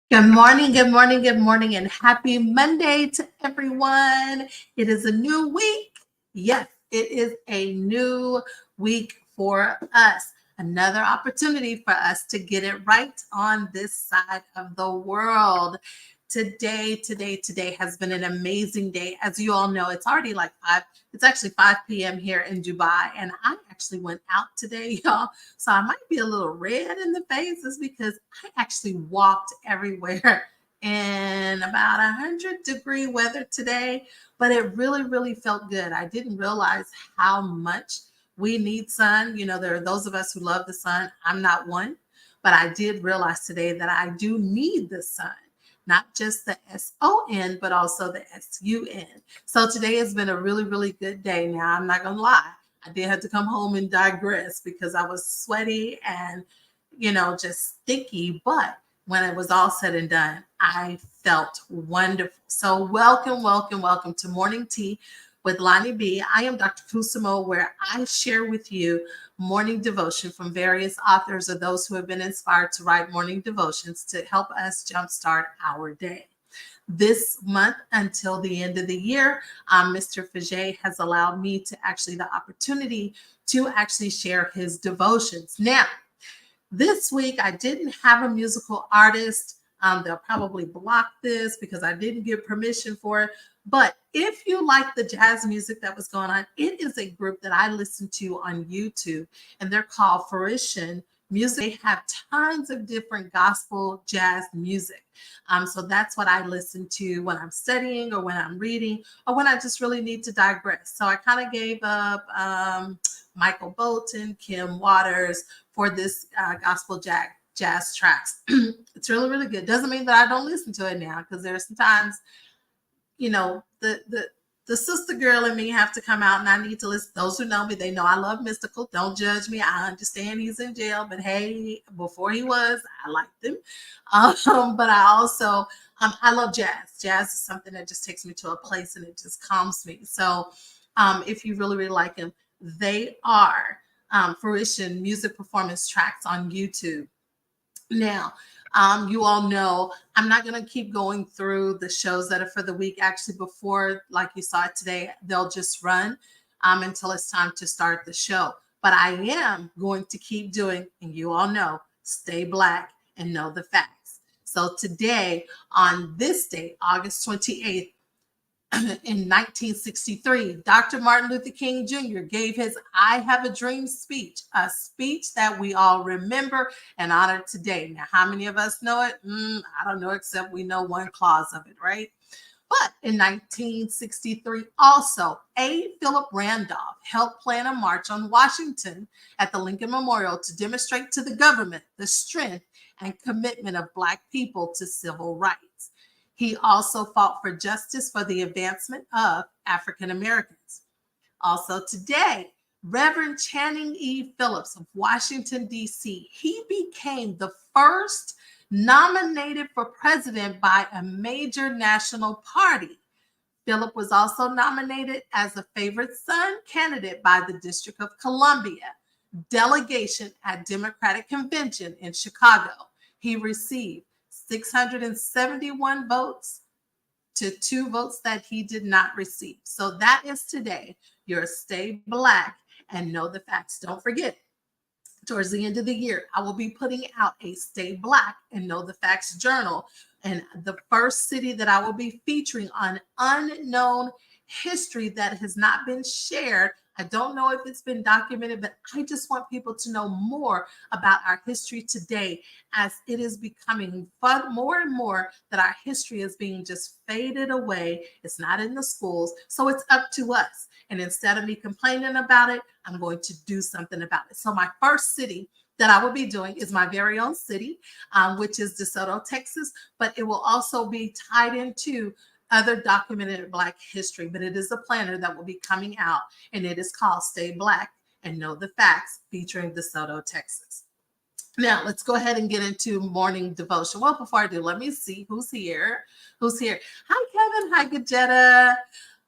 Good morning, good morning, good morning, and happy Monday to everyone. It is a new week. Yes, it is a new week for us. Another opportunity for us to get it right on this side of the world. Today has been an amazing day. As you all know, it's already like it's actually 5 p.m. here in Dubai. And I actually went out today, y'all. So I might be a little red in the faces because I actually walked everywhere in about 100-degree weather today, but it really felt good. I didn't realize how much we need sun. You know, there are those of us who love the sun. I'm not one, but I did realize today that I do need the sun. Not just the SON, but also the SUN. So today has been a really good day. Now, I'm not going to lie. I did have to come home and digress because I was sweaty and, just sticky. But when it was all said and done, I felt wonderful. So welcome to Morning Tea with LonnieB. I am Dr. Kusamo, where I share with you morning devotion from various authors or those who have been inspired to write morning devotions to help us jumpstart our day. This month until the end of the year, Mr. Fajay has allowed me to the opportunity to actually share his devotions. Now, this week, I didn't have a musical artist. They'll probably block this because I didn't get permission for it. But if you like the jazz music that was going on, it is a group that I listen to on YouTube, and they're called Fruition Music. They have tons of different gospel jazz music. So that's what I listen to when I'm studying or when I'm reading or when I just really need to digress. So I kind of gave up Michael Bolton, Kim Waters for this gospel jazz tracks. It's really good. Doesn't mean that I don't listen to it now, because there's sometimes, the sister girl in me have to come out and I need to listen. Those who know me, they know I love mystical. Don't judge me. I understand he's in jail, but hey, before he was, I liked him. But I also, I love jazz. Jazz is something that just takes me to a place and it just calms me. So if you really like him, they are Fruition Music Performance Tracks on YouTube. Now, you all know I'm not going to keep going through the shows that are for the week. Actually, before, like you saw it today, they'll just run until it's time to start the show. But I am going to keep doing, and you all know, stay black and know the facts. So today, on this day, August 28th, in 1963, Dr. Martin Luther King Jr. gave his I Have a Dream speech, a speech that we all remember and honor today. Now, how many of us know it? I don't know, except we know one clause of it, right? But in 1963, also, A. Philip Randolph helped plan a march on Washington at the Lincoln Memorial to demonstrate to the government the strength and commitment of Black people to civil rights. He also fought for justice for the advancement of African Americans. Also today, Reverend Channing E. Phillips of Washington, D.C., he became the first nominated for president by a major national party. Philip was also nominated as a favorite son candidate by the District of Columbia delegation at Democratic Convention in Chicago. He received 671 votes to 2 votes that he did not receive. So that is today. Your Stay Black and Know the Facts. Don't forget, towards the end of the year, I will be putting out a Stay Black and Know the Facts journal. And the first city that I will be featuring on unknown history that has not been shared. I don't know if it's been documented, but I just want people to know more about our history today, as it is becoming more and more that our history is being just faded away. It's not in the schools. So it's up to us. And instead of me complaining about it, I'm going to do something about it. So my first city that I will be doing is my very own city, which is DeSoto, Texas, but it will also be tied into other documented Black history. But it is a planner that will be coming out, and it is called Stay Black and Know the Facts, featuring DeSoto, Texas. Now, let's go ahead and get into morning devotion. Well, before I do, let me see who's here. Who's here? Hi, Kevin. Hi, Gajetta.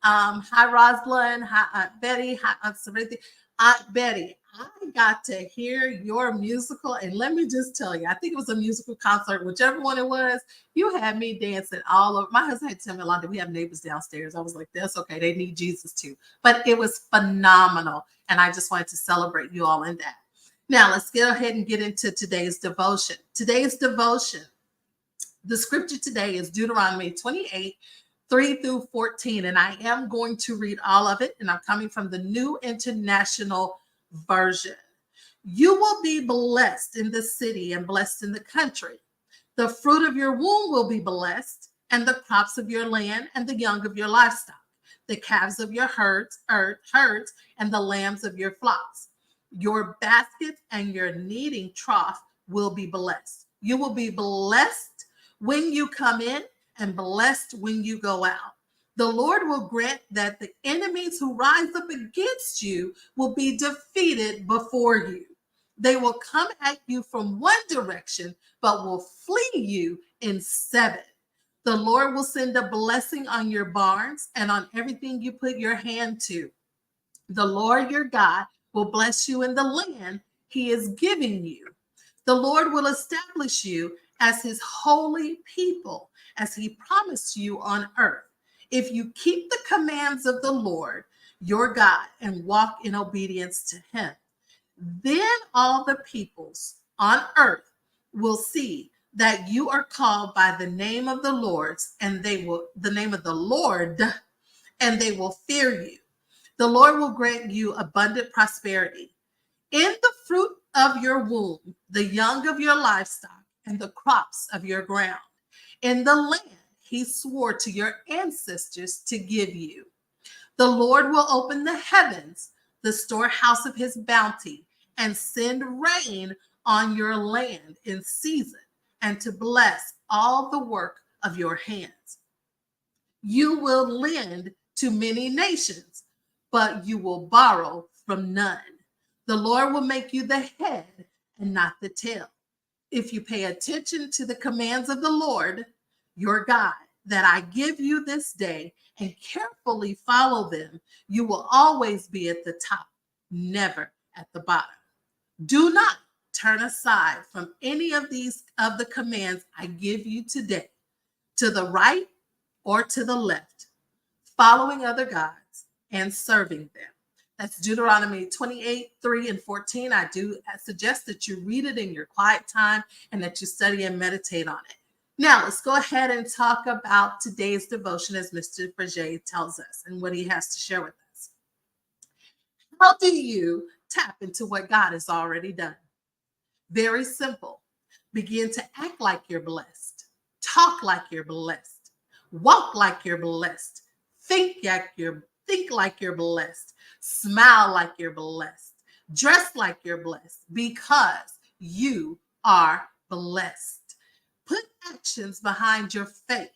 Hi, Rosalind. Hi, Aunt Betty. Hi, Aunt Sarithy. Aunt Betty, I got to hear your musical, and let me just tell you, I think it was a musical concert, whichever one it was. You had me dancing all over. My husband had to tell me, Londa, we have neighbors downstairs. I was like, that's okay. They need Jesus too. But it was phenomenal. And I just wanted to celebrate you all in that. Now, let's go ahead and get into today's devotion. Today's devotion, the scripture today is Deuteronomy 28, 3 through 14. And I am going to read all of it. And I'm coming from the New International Version. You will be blessed in the city and blessed in the country. The fruit of your womb will be blessed, and the crops of your land and the young of your livestock, the calves of your herds, and the lambs of your flocks. Your basket and your kneading trough will be blessed. You will be blessed when you come in and blessed when you go out. The Lord will grant that the enemies who rise up against you will be defeated before you. They will come at you from one direction, but will flee you in seven. The Lord will send a blessing on your barns and on everything you put your hand to. The Lord your God will bless you in the land he is giving you. The Lord will establish you as his holy people, as he promised you on earth, if you keep the commands of the Lord your God and walk in obedience to him. Then all the peoples on earth will see that you are called by the name of the Lord, and they will fear you. The Lord will grant you abundant prosperity in the fruit of your womb, the young of your livestock, and the crops of your ground, in the land he swore to your ancestors to give you. The Lord will open the heavens, the storehouse of his bounty, and send rain on your land in season, and to bless all the work of your hands. You will lend to many nations, but you will borrow from none. The Lord will make you the head and not the tail. If you pay attention to the commands of the Lord, your God, that I give you this day, and carefully follow them, you will always be at the top, never at the bottom. Do not turn aside from any of the commands I give you today, to the right or to the left, following other gods and serving them. That's Deuteronomy 28, 3 and 14. I suggest that you read it in your quiet time and that you study and meditate on it. Now, let's go ahead and talk about today's devotion as Mr. Berger tells us and what he has to share with us. How do you tap into what God has already done? Very simple. Begin to act like you're blessed. Talk like you're blessed. Walk like you're blessed. Think like you're blessed. Smile like you're blessed. Dress like you're blessed, because you are blessed. Put actions behind your faith,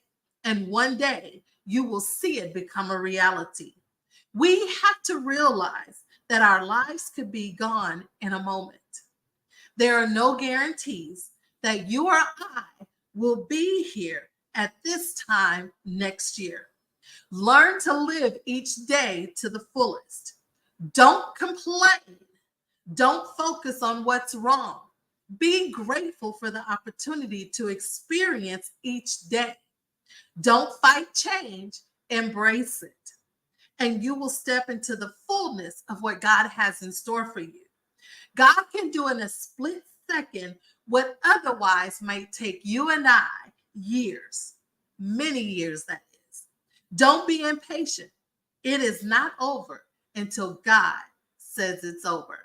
and one day you will see it become a reality. We have to realize that our lives could be gone in a moment. There are no guarantees that you or I will be here at this time next year. Learn to live each day to the fullest. Don't complain. Don't focus on what's wrong. Be grateful for the opportunity to experience each day. Don't fight change, embrace it. And you will step into the fullness of what God has in store for you. God can do in a split second what otherwise might take you and I years, many years, that is. Don't be impatient. It is not over until God says it's over.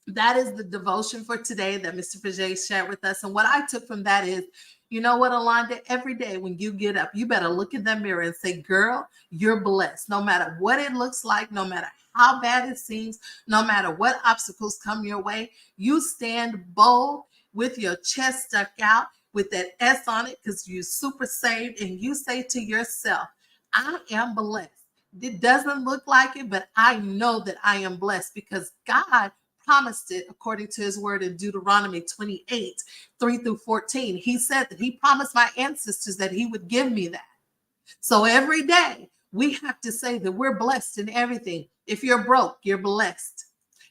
That is the devotion for today that Mr. Berger shared with us. And what I took from that is, you know what, Alonda, every day when you get up, you better look in that mirror and say, girl, you're blessed. No matter what it looks like, no matter how bad it seems, no matter what obstacles come your way, you stand bold with your chest stuck out with that S on it, because you're super saved, and you say to yourself, I am blessed. It doesn't look like it, but I know that I am blessed because God promised it according to his word in Deuteronomy 28, 3 through 14. He said that he promised my ancestors that he would give me that. So every day we have to say that we're blessed in everything. If you're broke, you're blessed.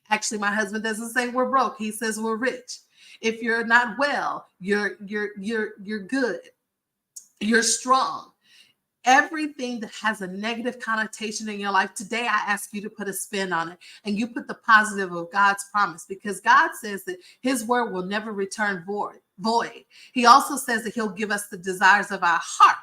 Actually, my husband doesn't say we're broke. He says we're rich. If you're not well, you're good. You're strong. Everything that has a negative connotation in your life today, I ask you to put a spin on it, and you put the positive of God's promise, because God says that his word will never return void. He also says that he'll give us the desires of our heart.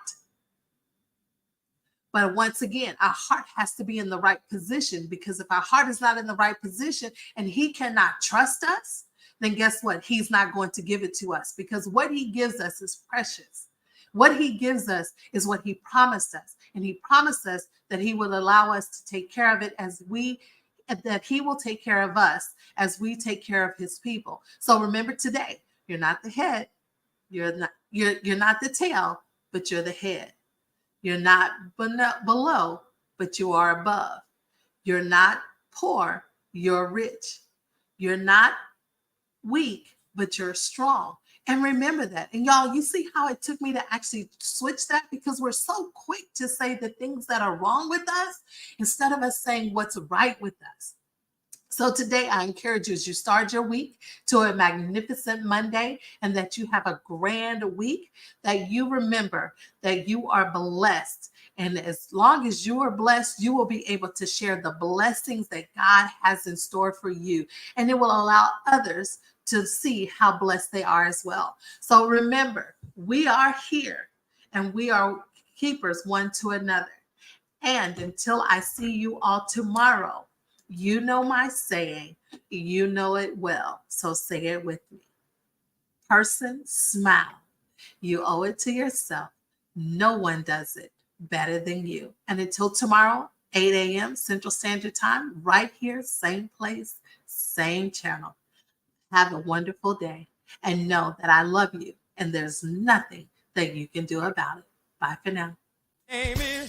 But once again, our heart has to be in the right position, because if our heart is not in the right position and he cannot trust us, then guess what? He's not going to give it to us, because what he gives us is precious. What he gives us is what he promised us. And he promised us that he will allow us to take care of it that he will take care of us as we take care of his people. So remember today, you're not the head, you're not the tail, but you're the head. You're not below, but you are above. You're not poor, you're rich. You're not weak, but you're strong. And remember that. And y'all, you see how it took me to actually switch that? Because we're so quick to say the things that are wrong with us instead of us saying what's right with us. So today I encourage you, as you start your week, to a magnificent Monday, and that you have a grand week, that you remember that you are blessed. And as long as you are blessed, you will be able to share the blessings that God has in store for you. And it will allow others to see how blessed they are as well. So remember, we are here and we are keepers one to another. And until I see you all tomorrow, you know my saying, you know it well. So say it with me. Person, smile. You owe it to yourself. No one does it better than you. And until tomorrow, 8 a.m. Central Standard Time, right here, same place, same channel. Have a wonderful day, and know that I love you and there's nothing that you can do about it. Bye for now. Amen.